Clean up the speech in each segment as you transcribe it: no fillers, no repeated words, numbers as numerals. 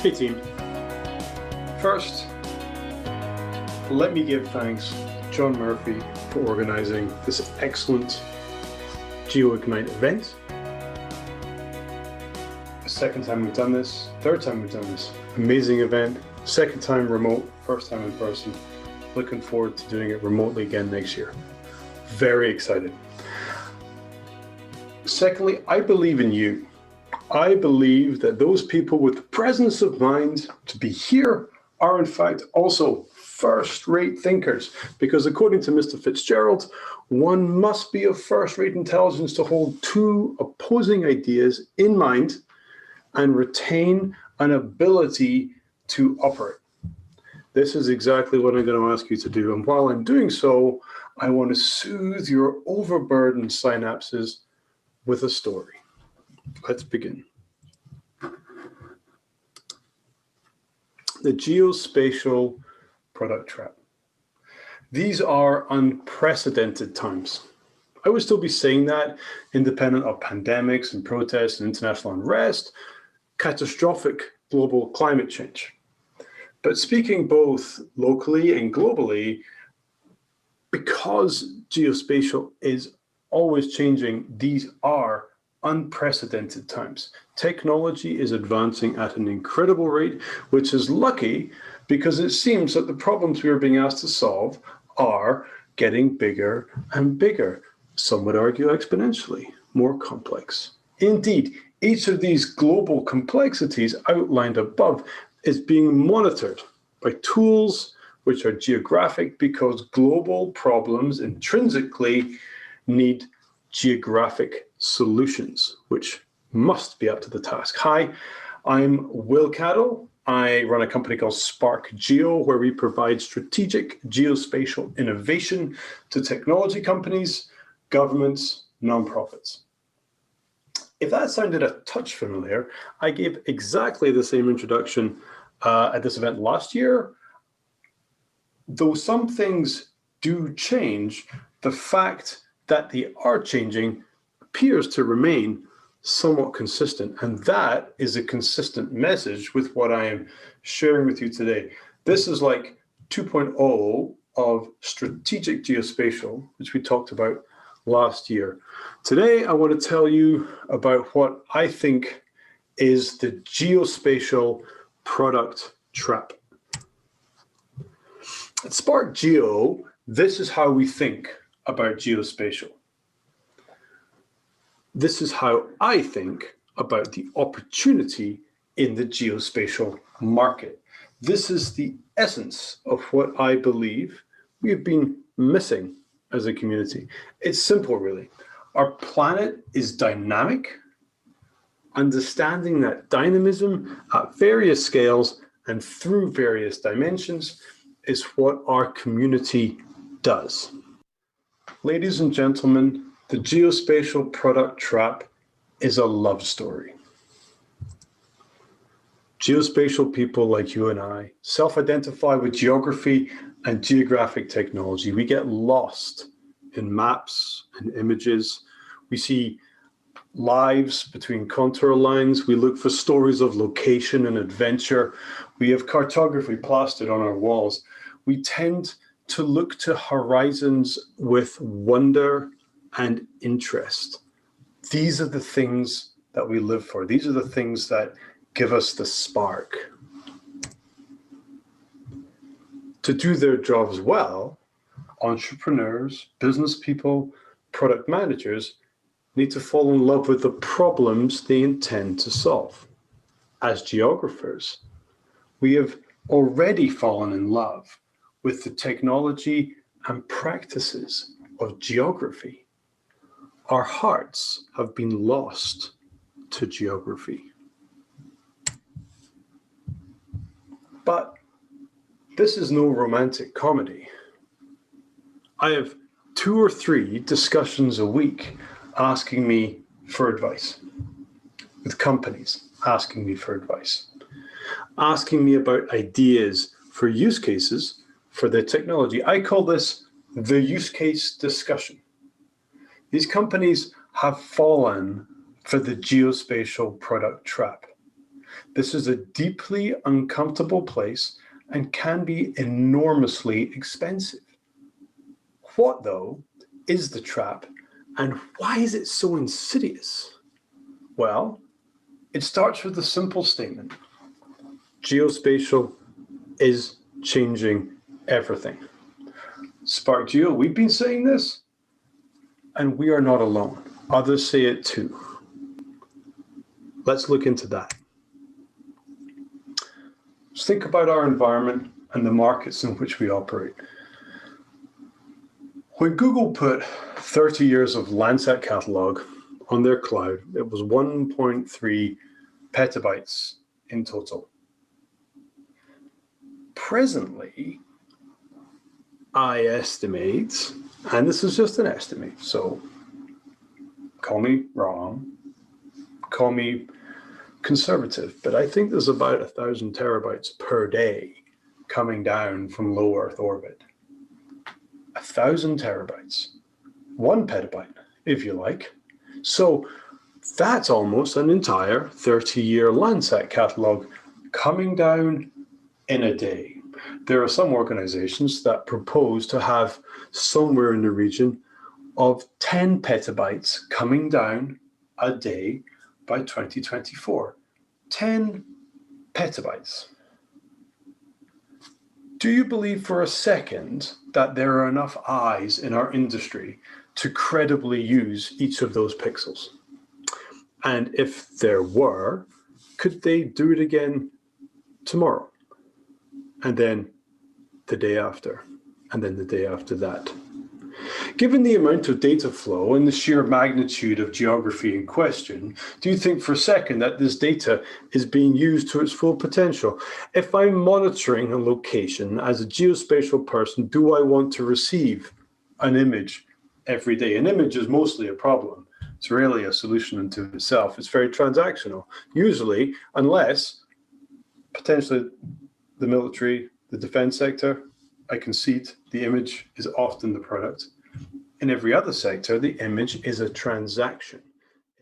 Hey team. First, let me give thanks to John Murphy for organizing this excellent GeoIgnite event. The second time we've done this, third time we've done this. Amazing event, second time remote, first time in person. Looking forward to doing it remotely again next year. Very excited. Secondly, I believe in you. I believe that those people with the presence of mind to be here are in fact also first-rate thinkers, because according to Mr. Fitzgerald, one must be of first-rate intelligence to hold two opposing ideas in mind and retain an ability to operate. This is exactly what I'm going to ask you to do, and while I'm doing so, I want to soothe your overburdened synapses with a story. Let's begin. The geospatial product trap. These are unprecedented times. I would still be saying that, independent of pandemics and protests and international unrest, catastrophic global climate change. But speaking both locally and globally, because geospatial is always changing, these are unprecedented times. Technology is advancing at an incredible rate, which is lucky because it seems that the problems we are being asked to solve are getting bigger and bigger. Some would argue exponentially more complex. Indeed, each of these global complexities outlined above is being monitored by tools which are geographic, because global problems intrinsically need geographic solutions, which must be up to the task. Hi, I'm Will Cadell. I run a company called Sparkgeo, where we provide strategic geospatial innovation to technology companies, governments, nonprofits. If that sounded a touch familiar, I gave exactly the same introduction at this event last year. Though some things do change, the fact that they are changing appears to remain somewhat consistent, and that is a consistent message with what I am sharing with you today. This is like 2.0 of strategic geospatial, which we talked about last year. Today, I want to tell you about what I think is the geospatial product trap. At Sparkgeo, this is how we think about geospatial. This is how I think about the opportunity in the geospatial market. This is the essence of what I believe we have been missing as a community. It's simple, really. Our planet is dynamic. Understanding that dynamism at various scales and through various dimensions is what our community does. Ladies and gentlemen, the geospatial product trap is a love story. Geospatial people like you and I self-identify with geography and geographic technology. We get lost in maps and images. We see lives between contour lines. We look for stories of location and adventure. We have cartography plastered on our walls. We tend to look to horizons with wonder and interest. These are the things that we live for. These are the things that give us the spark. To do their jobs well, entrepreneurs, business people, product managers need to fall in love with the problems they intend to solve. As geographers, we have already fallen in love with the technology and practices of geography. Our hearts have been lost to geography. But this is no romantic comedy. I have 2 or 3 discussions a week asking me for advice, with companies asking me for advice, asking me about ideas for use cases for their technology. I call this the use case discussion. These companies have fallen for the geospatial product trap. This is a deeply uncomfortable place and can be enormously expensive. What, though, is the trap, and why is it so insidious? Well, it starts with a simple statement. Geospatial is changing everything. Sparkgeo, we've been saying this, and we are not alone. Others say it too. Let's look into that. Let's think about our environment and the markets in which we operate. When Google put 30 years of Landsat catalog on their cloud, it was 1.3 petabytes in total. Presently, I estimate, and this is just an estimate, so call me wrong, call me conservative, but I think there's about 1,000 terabytes per day coming down from low Earth orbit. 1,000 terabytes, 1 petabyte, if you like. So that's almost an entire 30-year Landsat catalog coming down in a day. There are some organizations that propose to have somewhere in the region of 10 petabytes coming down a day by 2024. 10 petabytes. Do you believe for a second that there are enough eyes in our industry to credibly use each of those pixels? And if there were, could they do it again tomorrow? And then the day after, and then the day after that. Given the amount of data flow and the sheer magnitude of geography in question, do you think for a second that this data is being used to its full potential? If I'm monitoring a location as a geospatial person, do I want to receive an image every day? An image is mostly a problem. It's rarely a solution unto itself. It's very transactional, usually, unless potentially the military, the defense sector, I concede the image is often the product. In every other sector, the image is a transaction.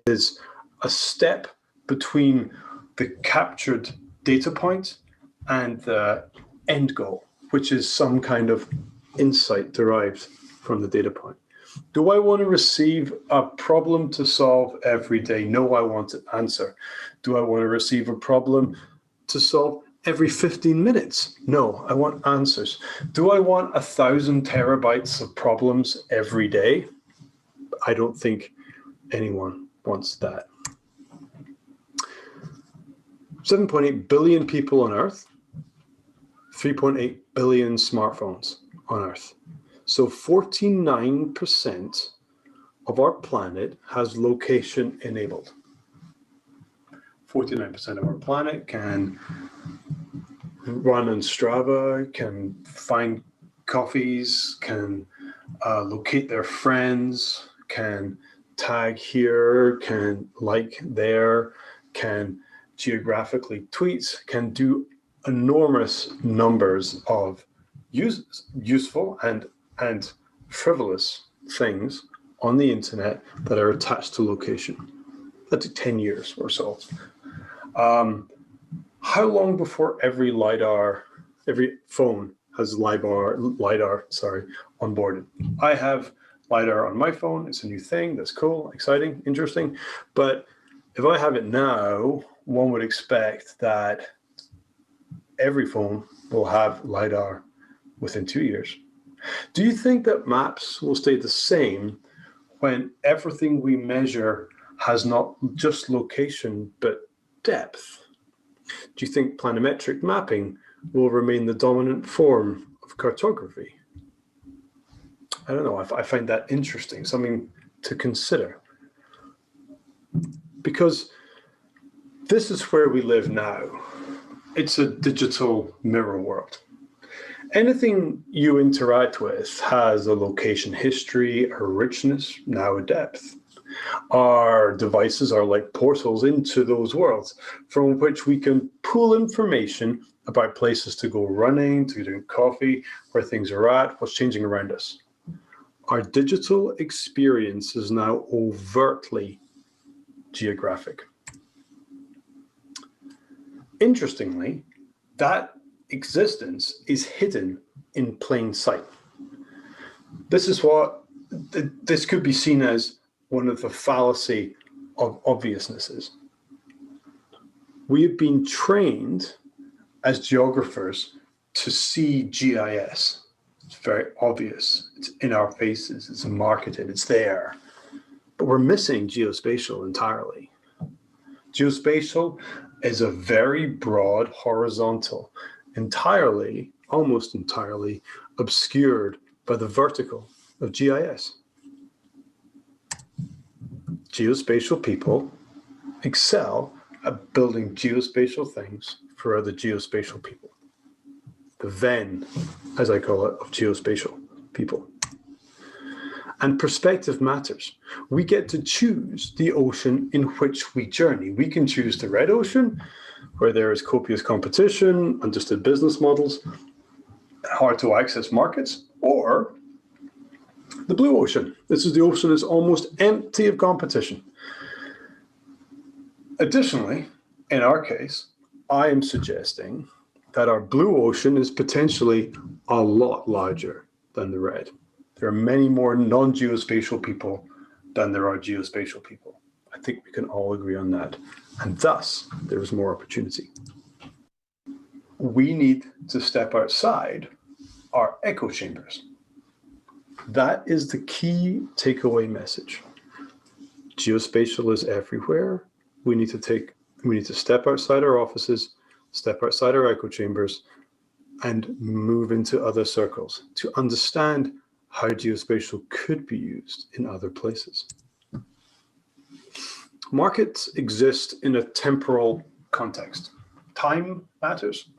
It is a step between the captured data point and the end goal, which is some kind of insight derived from the data point. Do I want to receive a problem to solve every day? No, I want an answer. Do I want to receive a problem to solve every 15 minutes? No, I want answers. Do I want 1,000 terabytes of problems every day? I don't think anyone wants that. 7.8 billion people on Earth, 3.8 billion smartphones on Earth. So 49% of our planet has location enabled. 49% of our planet can run on Strava, can find coffees, can locate their friends, can tag here, can like there, can geographically tweet, can do enormous numbers of useful and frivolous things on the internet that are attached to location. That took 10 years or so. How long before every phone has LiDAR, onboarded? I have LiDAR on my phone. It's a new thing. That's cool, exciting, interesting. But if I have it now, one would expect that every phone will have LiDAR within 2 years. Do you think that maps will stay the same when everything we measure has not just location, but depth? Do you think planimetric mapping will remain the dominant form of cartography? I don't know. I find that interesting, something to consider. Because this is where we live now. It's a digital mirror world. Anything you interact with has a location history, a richness, now a depth. Our devices are like portals into those worlds from which we can pull information about places to go running, to drink coffee, where things are at, what's changing around us. Our digital experience is now overtly geographic. Interestingly, that existence is hidden in plain sight. This could be seen as one of the fallacy of obviousnesses. We have been trained as geographers to see GIS. It's very obvious. It's in our faces. It's marketed. It's there. But we're missing geospatial entirely. Geospatial is a very broad horizontal, entirely, almost entirely obscured by the vertical of GIS. Geospatial people excel at building geospatial things for other geospatial people. The Venn, as I call it, of geospatial people. And perspective matters. We get to choose the ocean in which we journey. We can choose the red ocean, where there is copious competition, understood business models, hard to access markets, or the blue ocean. This is the ocean that's almost empty of competition. Additionally, in our case, I am suggesting that our blue ocean is potentially a lot larger than the red. There are many more non-geospatial people than there are geospatial people. I think we can all agree on that. And thus, there is more opportunity. We need to step outside our echo chambers. That is the key takeaway message. Geospatial is everywhere. We need to step outside our offices, step outside our echo chambers, and move into other circles to understand how geospatial could be used in other places. Markets exist in a temporal context. Time matters.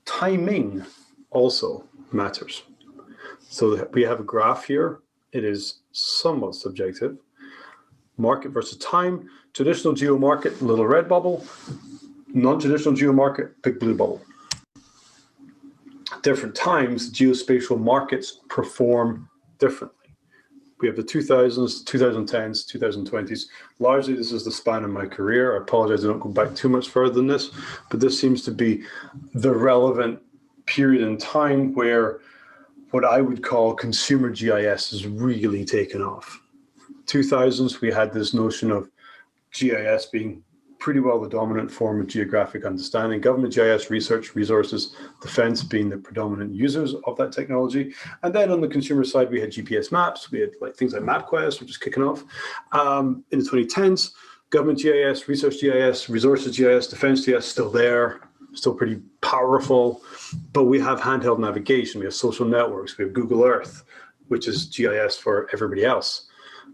Timing also matters. So we have a graph here. It is somewhat subjective. Market versus time. Traditional geo market, little red bubble. Non-traditional geo market, big blue bubble. Different times, geospatial markets perform differently. We have the 2000s, 2010s, 2020s. Largely, this is the span of my career. I apologize, I don't go back too much further than this, but this seems to be the relevant period in time where what I would call consumer GIS has really taken off. 2000s, we had this notion of GIS being pretty well the dominant form of geographic understanding. Government GIS, research, resources, defense being the predominant users of that technology. And then on the consumer side, we had GPS maps. We had things like MapQuest, which is kicking off. In the 2010s, government GIS, research GIS, resources GIS, defense GIS, still there, still pretty powerful. But we have handheld navigation. We have social networks. We have Google Earth, which is GIS for everybody else.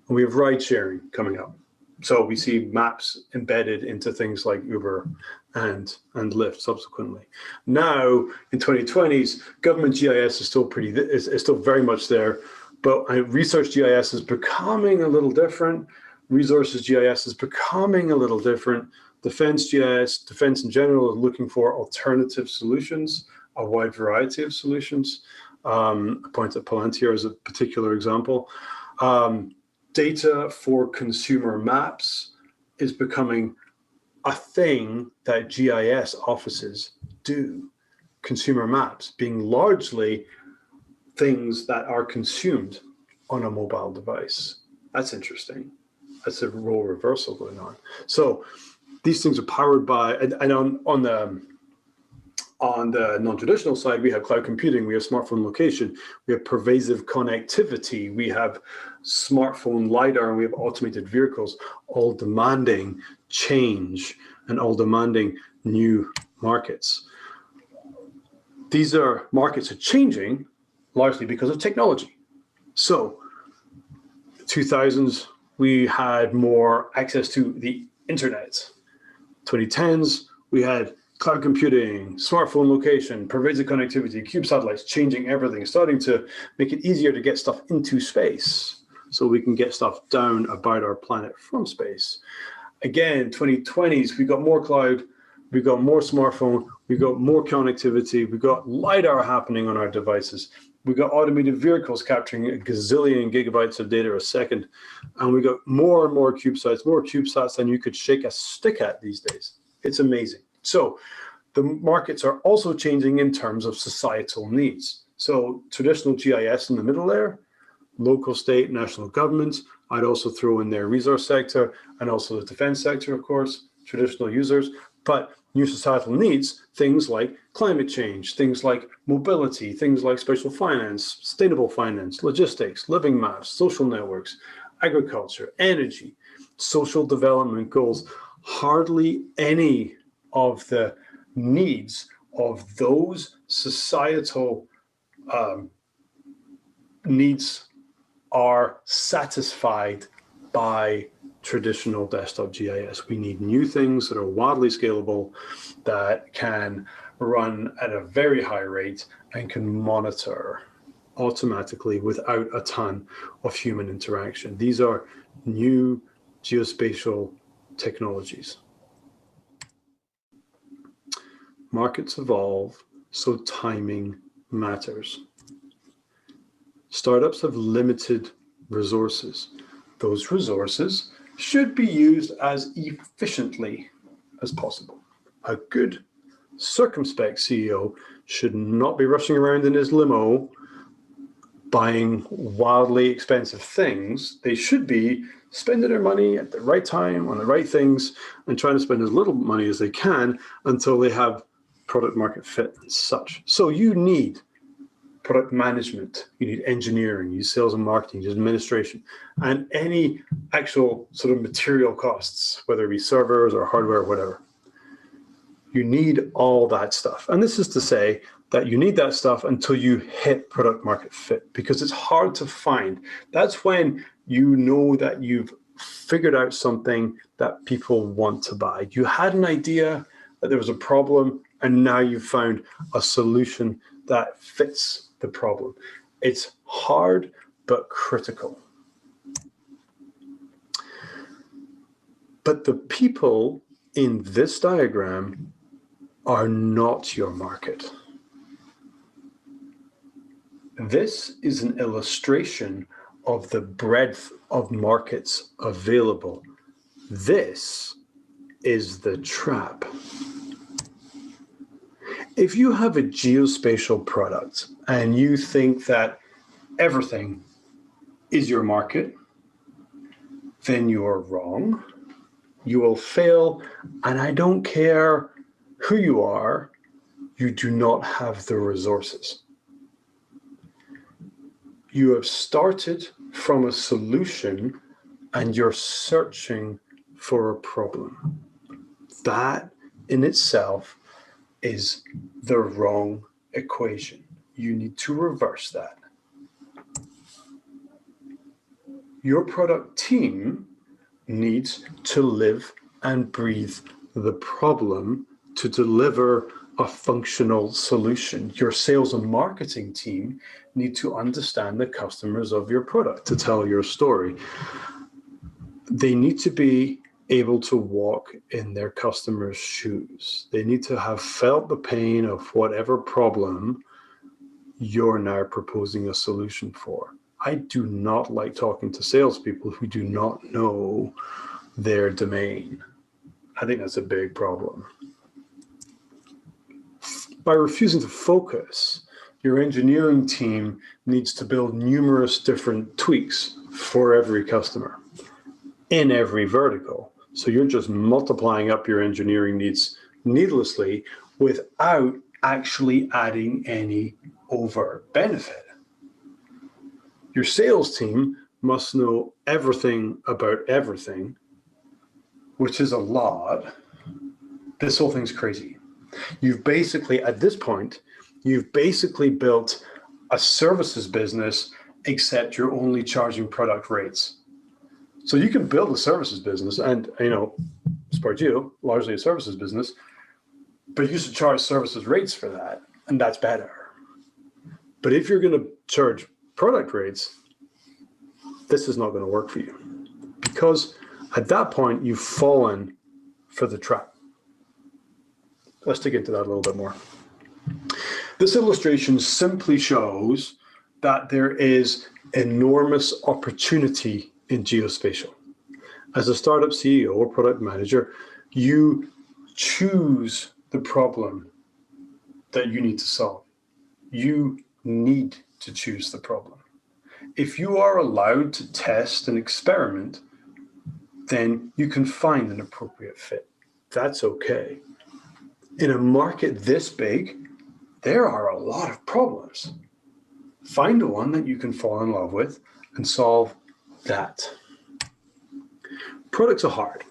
And we have ride sharing coming up. So we see maps embedded into things like Uber and Lyft subsequently. Now in 2020s, government GIS is still is still very much there, but research GIS is becoming a little different. Resources GIS is becoming a little different. Defense GIS, defense in general, is looking for alternative solutions, a wide variety of solutions. I point at Palantir as a particular example. Data for consumer maps is becoming a thing that GIS offices do. Consumer maps being largely things that are consumed on a mobile device. That's interesting. That's a role reversal going on. So these things are powered by, and on the non-traditional side, we have cloud computing, we have smartphone location, we have pervasive connectivity, we have smartphone LiDAR, and we have automated vehicles, all demanding change and all demanding new markets. These markets are changing largely because of technology. So 2000s, we had more access to the internet. 2010s, we had cloud computing, smartphone location, pervasive connectivity, cube satellites, changing everything, starting to make it easier to get stuff into space so we can get stuff down about our planet from space. Again, 2020s, we got more cloud, we got more smartphone, we got more connectivity, we got LiDAR happening on our devices, we got automated vehicles capturing a gazillion gigabytes of data a second, and we got more and more CubeSats than you could shake a stick at these days. It's amazing. So the markets are also changing in terms of societal needs. So traditional GIS in the middle there, local, state, national governments. I'd also throw in their resource sector and also the defense sector, of course, traditional users. But new societal needs, things like climate change, things like mobility, things like spatial finance, sustainable finance, logistics, living maps, social networks, agriculture, energy, social development goals. Hardly any of the needs of those societal needs are satisfied by traditional desktop GIS. We need new things that are wildly scalable, that can run at a very high rate and can monitor automatically without a ton of human interaction. These are new geospatial technologies. Markets evolve, so timing matters. Startups have limited resources. Those resources should be used as efficiently as possible. A good, circumspect CEO should not be rushing around in his limo buying wildly expensive things. They should be spending their money at the right time on the right things and trying to spend as little money as they can until they have product market fit and such. So you need product management, you need engineering, you need sales and marketing, you need administration, and any actual sort of material costs, whether it be servers or hardware or whatever. You need all that stuff. And this is to say that you need that stuff until you hit product market fit, because it's hard to find. That's when you know that you've figured out something that people want to buy. You had an idea that there was a problem, and now you've found a solution that fits the problem. It's hard, but critical. But the people in this diagram are not your market. This is an illustration of the breadth of markets available. This is the trap. If you have a geospatial product and you think that everything is your market, then you are wrong. You will fail, and I don't care who you are, you do not have the resources. You have started from a solution and you're searching for a problem. That in itself is the wrong equation. You need to reverse that. Your product team needs to live and breathe the problem to deliver a functional solution. Your sales and marketing team need to understand the customers of your product to tell your story. They need to be able to walk in their customers' shoes. They need to have felt the pain of whatever problem you're now proposing a solution for. I do not like talking to salespeople who do not know their domain. I think that's a big problem. By refusing to focus, your engineering team needs to build numerous different tweaks for every customer in every vertical. So you're just multiplying up your engineering needs needlessly without actually adding any overt benefit. Your sales team must know everything about everything, which is a lot. This whole thing's crazy. You've basically, at this point, you've basically built a services business, except you're only charging product rates. So you can build a services business, and Sparkgeo, largely a services business, but you should charge services rates for that, and that's better. But if you're going to charge product rates, this is not going to work for you, because at that point you've fallen for the trap. Let's dig into that a little bit more. This illustration simply shows that there is enormous opportunity in geospatial. As a startup CEO or product manager, you choose the problem that you need to solve. You need to choose the problem. If you are allowed to test and experiment, then you can find an appropriate fit. That's okay. In a market this big, there are a lot of problems. Find the one that you can fall in love with and solve that. Products are hard.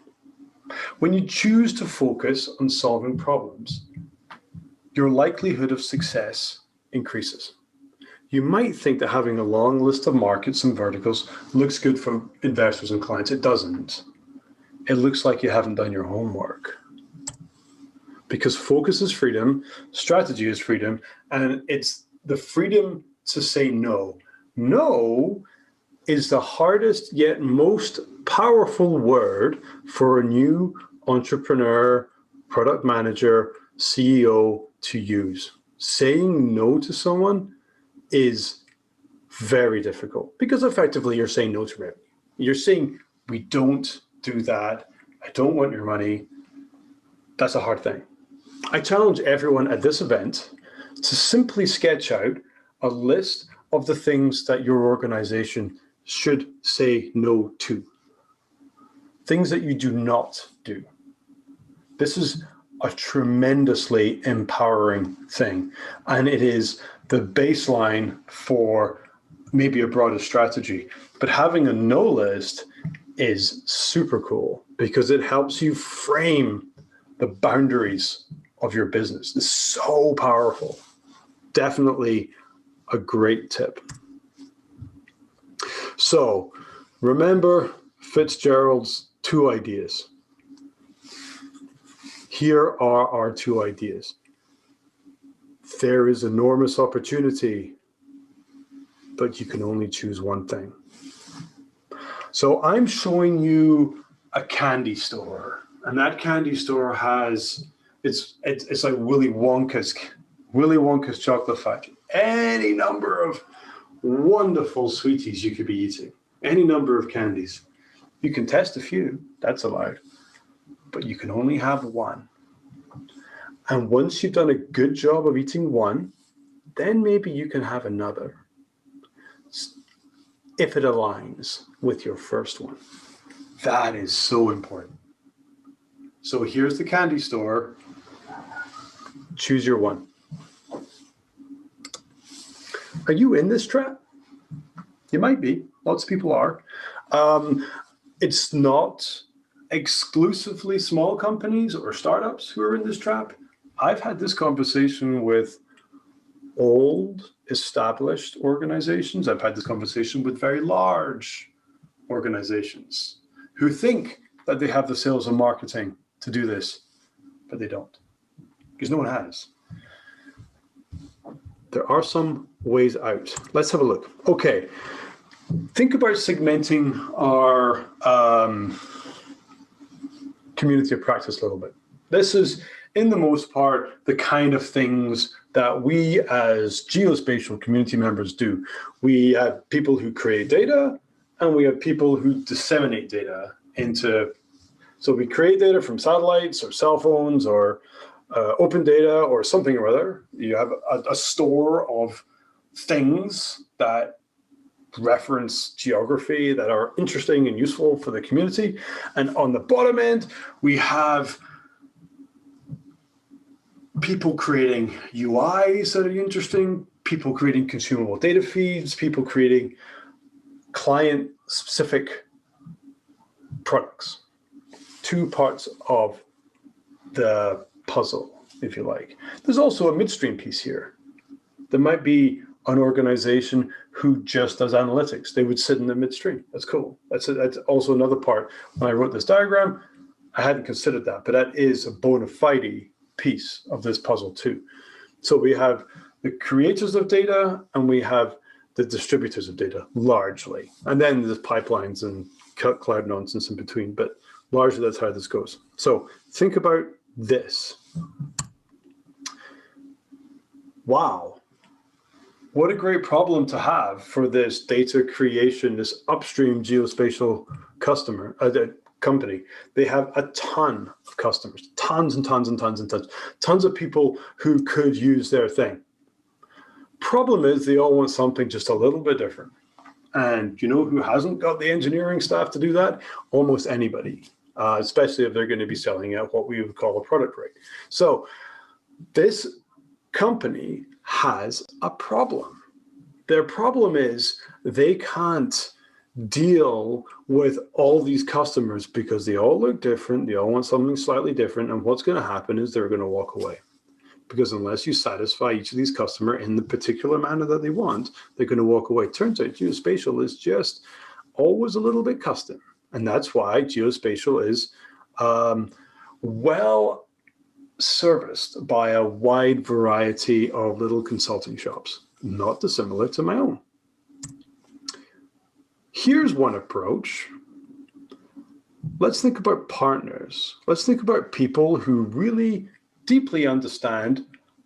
When you choose to focus on solving problems, your likelihood of success increases. You might think that having a long list of markets and verticals looks good for investors and clients. It doesn't. It looks like you haven't done your homework. Because focus is freedom, strategy is freedom, and it's the freedom to say no. No is the hardest yet most powerful word for a new entrepreneur, product manager, CEO to use. Saying no to someone is very difficult because effectively you're saying no to revenue. You're saying, we don't do that. I don't want your money. That's a hard thing. I challenge everyone at this event to simply sketch out a list of the things that your organization should say no to. Things that you do not do. This is a tremendously empowering thing, and it is the baseline for maybe a broader strategy. But having a no list is super cool because it helps you frame the boundaries of your business. It's so powerful. Definitely a great tip. So remember Fitzgerald's 2 ideas. Here are our 2 ideas. There is enormous opportunity, but you can only choose one thing. So I'm showing you a candy store, and that candy store has, it's like Willy Wonka's chocolate factory. Any number of wonderful sweeties you could be eating, any number of candies. You can test a few, that's allowed, but you can only have one. And once you've done a good job of eating one, then maybe you can have another, if it aligns with your first one. That is so important. So here's the candy store. Choose your one. Are you in this trap? You might be. Lots of people are. It's not exclusively small companies or startups who are in this trap. I've had this conversation with old, established organizations. I've had this conversation with very large organizations who think that they have the sales and marketing to do this, but they don't, because no one has. There are some ways out. Let's have a look. Okay, think about segmenting our community of practice a little bit. This is, in the most part, the kind of things that we as geospatial community members do. We have people who create data, and we have people who disseminate data into, so we create data from satellites or cell phones or open data or something or other. You have a store of things that reference geography that are interesting and useful for the community. And on the bottom end, we have people creating UIs that are interesting, people creating consumable data feeds, people creating client-specific products. 2 parts of the puzzle, if you like. There's also a midstream piece here. There might be an organization who just does analytics. They would sit in the midstream. That's cool. That's also another part. When I wrote this diagram, I hadn't considered that, but that is a bona fide piece of this puzzle too. So we have the creators of data and we have the distributors of data, largely. And then there's pipelines and cloud nonsense in between, but largely that's how this goes. So think about this. Wow. What a great problem to have for this data creation, this upstream geospatial customer, company. They have a ton of customers, tons and tons and tons and tons of people who could use their thing. Problem is they all want something just a little bit different. And you know who hasn't got the engineering staff to do that? Almost anybody, especially if they're going to be selling at what we would call a product rate. So this company has a problem. Their problem is they can't deal with all these customers because they all look different. They all want something slightly different. And what's going to happen is they're going to walk away. Because unless you satisfy each of these customers in the particular manner that they want, they're going to walk away. Turns out geospatial is just always a little bit custom. And that's why geospatial is well serviced by a wide variety of little consulting shops, not dissimilar to my own. Here's one approach. Let's think about partners. Let's think about people who really deeply understand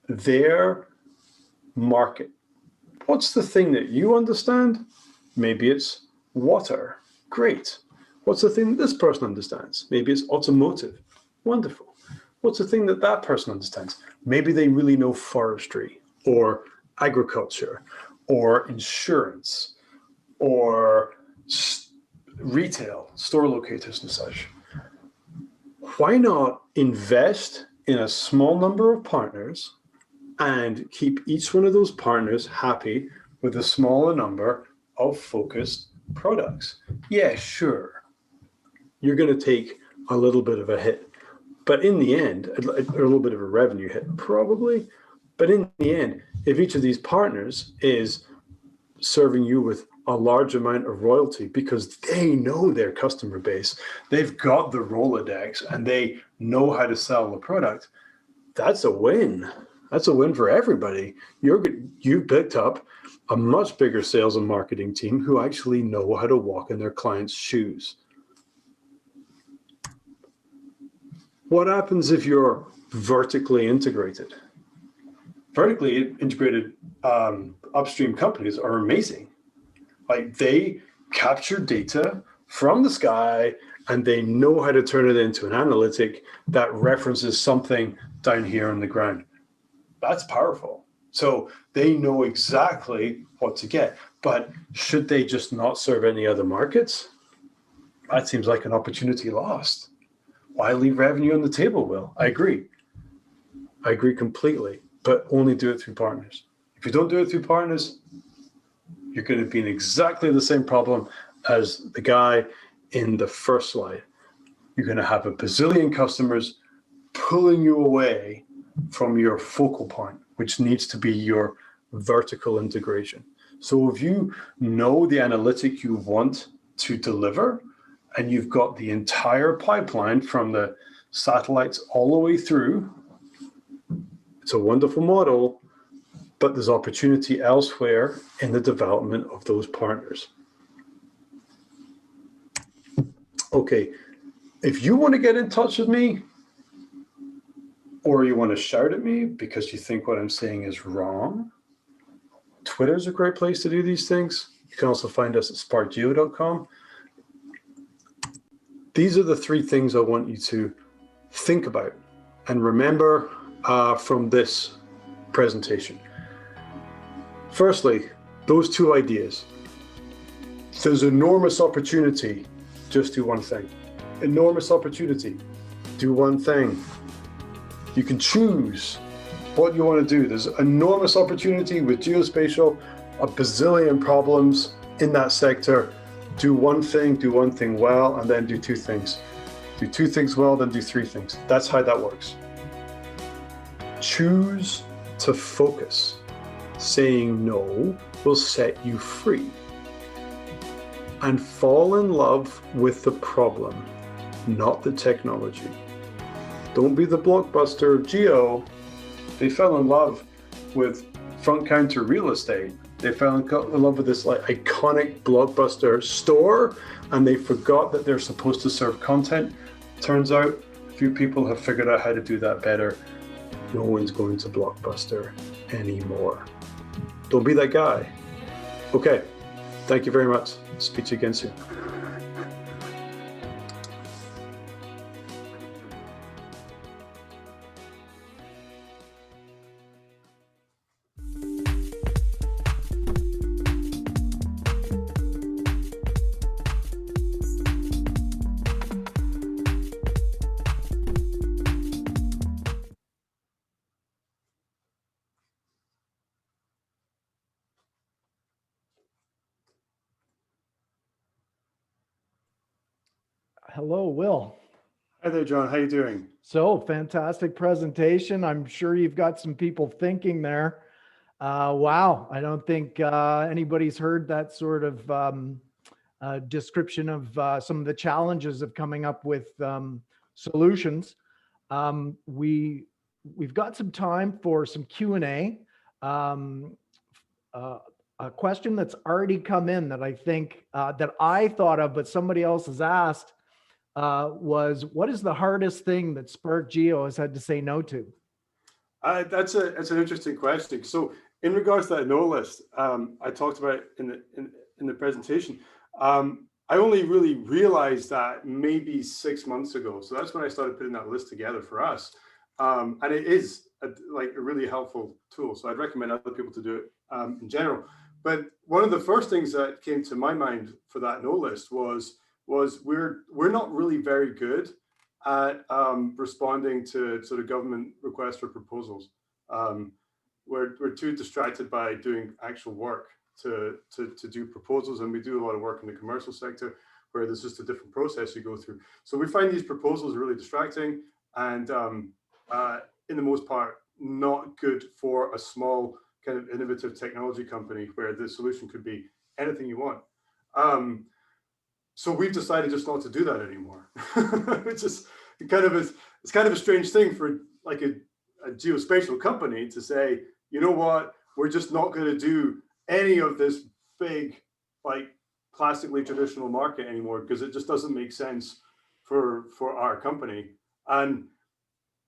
their market. What's the thing that you understand? Maybe it's water. Great. What's the thing that this person understands? Maybe it's automotive. Wonderful. What's the thing that that person understands? Maybe they really know forestry or agriculture or insurance or retail, store locators and such. Why not invest in a small number of partners and keep each one of those partners happy with a smaller number of focused products? Yeah, sure. You're going to take a little bit of a hit, but in the end, a little bit of a revenue hit, probably. But in the end, if each of these partners is serving you with a large amount of royalty because they know their customer base, they've got the Rolodex and they know how to sell the product, that's a win. That's a win for everybody. You've picked up a much bigger sales and marketing team who actually know how to walk in their clients' shoes. What happens if you're vertically integrated? Vertically integrated upstream companies are amazing. Like, they capture data from the sky and they know how to turn it into an analytic that references something down here on the ground. That's powerful. So they know exactly what to get. But should they just not serve any other markets? That seems like an opportunity lost. Why leave revenue on the table, Will? I agree. I agree completely, but only do it through partners. If you don't do it through partners, you're going to be in exactly the same problem as the guy in the first slide. You're going to have a bazillion customers pulling you away from your focal point, which needs to be your vertical integration. So if you know the analytic you want to deliver, and you've got the entire pipeline from the satellites all the way through, it's a wonderful model, but there's opportunity elsewhere in the development of those partners. Okay, if you want to get in touch with me, or you want to shout at me because you think what I'm saying is wrong, Twitter's a great place to do these things. You can also find us at sparkgeo.com. These are the three things I want you to think about and remember from this presentation. Firstly, those two ideas. There's enormous opportunity, just do one thing. Enormous opportunity, do one thing. You can choose what you want to do. There's enormous opportunity with geospatial, a bazillion problems in that sector. Do one thing well, and then do two things. Do two things well, then do three things. That's how that works. Choose to focus. Saying no will set you free. And fall in love with the problem, not the technology. Don't be the blockbuster of Geo. They fell in love with front counter real estate. They fell in love with this like iconic blockbuster store, and they forgot that they're supposed to serve content. Turns out a few people have figured out how to do that better. No one's going to Blockbuster anymore. Don't be that guy. Okay, thank you very much. Speak to you again soon. Hello, Will. Hi there, John. How you doing? So fantastic presentation. I'm sure you've got some people thinking there. Wow, I don't think anybody's heard that sort of description of some of the challenges of coming up with solutions. We've got some time for some Q&A. Um, a question that's already come in that I think that I thought of, but somebody else has asked was, what is the hardest thing that Sparkgeo has had to say no to? That's an interesting question. So, in regards to that no list, I talked about in the presentation. I only really realized that maybe 6 months ago. So that's when I started putting that list together for us, and it is like a really helpful tool. So I'd recommend other people to do it in general. But one of the first things that came to my mind for that no list was we're not really very good at responding to sort of government requests for proposals. We're too distracted by doing actual work to do proposals, and we do a lot of work in the commercial sector where there's just a different process you go through. So we find these proposals really distracting and in the most part not good for a small kind of innovative technology company where the solution could be anything you want. So we've decided just not to do that anymore, which is it's kind of a strange thing for like a geospatial company to say, you know what, we're just not going to do any of this big, like classically traditional market anymore because it just doesn't make sense for our company. And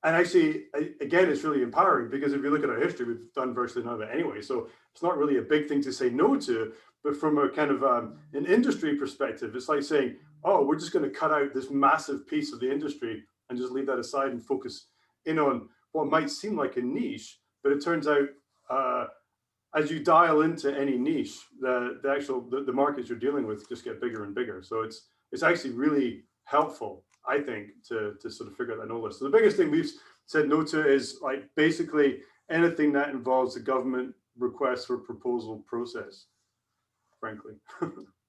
actually, again, it's really empowering because if you look at our history, we've done virtually none of it anyway. So it's not really a big thing to say no to. But from a kind of an industry perspective, it's like saying, oh, we're just going to cut out this massive piece of the industry and just leave that aside and focus in on what might seem like a niche. But it turns out, as you dial into any niche, the markets you're dealing with just get bigger and bigger. So it's actually really helpful, I think, to sort of figure out that no list. So the biggest thing we've said no to is like basically anything that involves the government request for proposal process, frankly.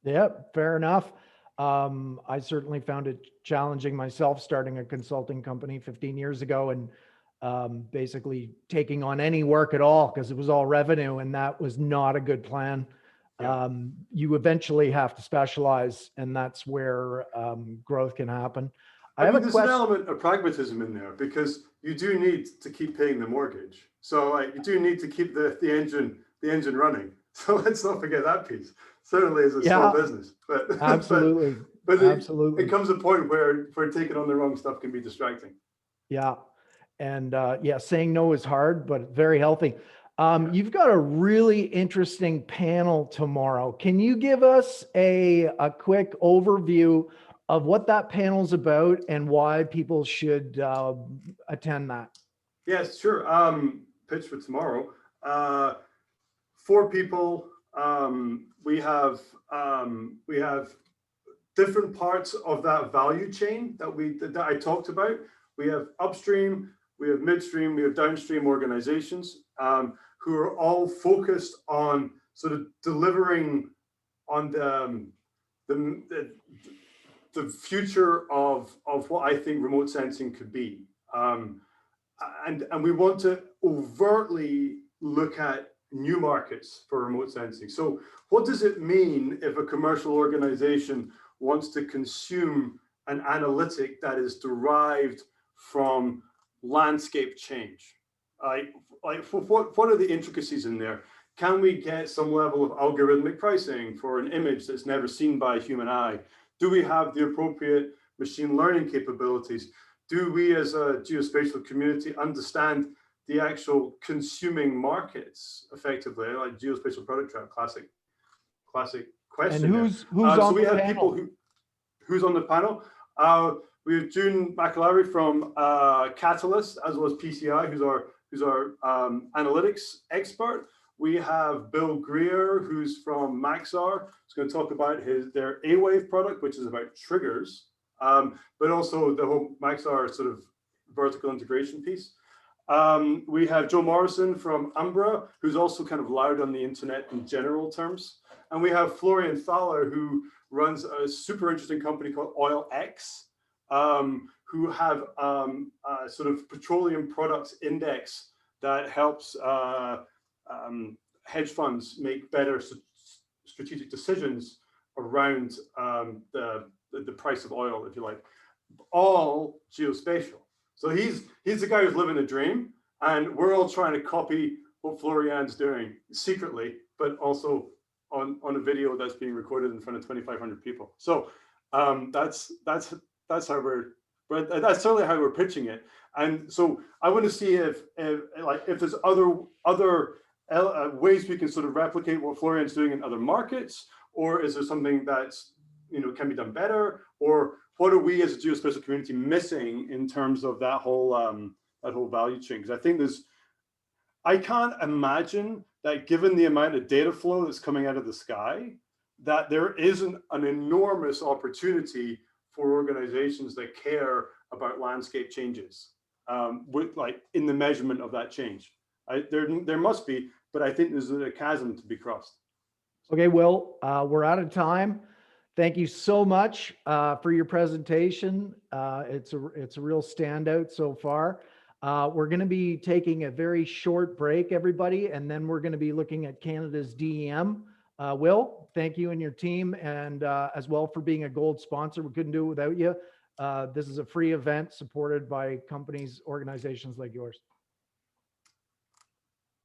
Yeah, fair enough. I certainly found it challenging myself starting a consulting company 15 years ago and basically taking on any work at all because it was all revenue, and that was not a good plan. Yeah. You eventually have to specialize, and that's where growth can happen. I mean, there's an element of pragmatism in there because you do need to keep paying the mortgage. So like, you do need to keep the engine running. So let's not forget that piece. Certainly as a small business, but absolutely, but absolutely, it comes a point where taking on the wrong stuff can be distracting. Yeah, and yeah, saying no is hard, but very healthy. You've got a really interesting panel tomorrow. Can you give us a quick overview of what that panel's about and why people should attend that? Yes, sure. Pitch for tomorrow. 4 people. We have different parts of that value chain that I talked about. We have upstream, we have midstream, we have downstream organizations who are all focused on sort of delivering on the future of what I think remote sensing could be. And we want to overtly look at new markets for remote sensing. So what does it mean if a commercial organization wants to consume an analytic that is derived from landscape change? What are the intricacies in there? Can we get some level of algorithmic pricing for an image that's never seen by a human eye? Do we have the appropriate machine learning capabilities? Do we as a geospatial community understand the actual consuming markets effectively? Like geospatial product trap, classic question. And who's so on we the have panel? people who's on the panel. We have June McAlary from Catalyst, as well as PCI, who's our analytics expert. We have Bill Greer, who's from Maxar. He's going to talk about their A-Wave product, which is about triggers, but also the whole Maxar sort of vertical integration piece. We have Joe Morrison from Umbra, who's also kind of loud on the internet in general terms. And we have Florian Thaler, who runs a super interesting company called OilX, who have sort of petroleum products index that helps hedge funds make better strategic decisions around the price of oil, if you like, all geospatial. So he's the guy who's living a dream, and we're all trying to copy what Florian's doing secretly, but also on a video that's being recorded in front of 2,500 people. So that's how that's certainly how we're pitching it. And so I want to see if there's other ways we can sort of replicate what Florian's doing in other markets, or is there something that's, you know, can be done better, or what are we as a geospatial community missing in terms of that whole value chain? Because I think I can't imagine that, given the amount of data flow that's coming out of the sky, that there isn't an enormous opportunity for organizations that care about landscape changes, with like in the measurement of that change. There must be, but I think there's a chasm to be crossed. Okay, Will, we're out of time. Thank you so much for your presentation. It's a real standout so far. We're going to be taking a very short break, everybody, and then we're going to be looking at Canada's DEM. Will, thank you and your team, and as well for being a gold sponsor. We couldn't do it without you. This is a free event supported by companies, organizations like yours.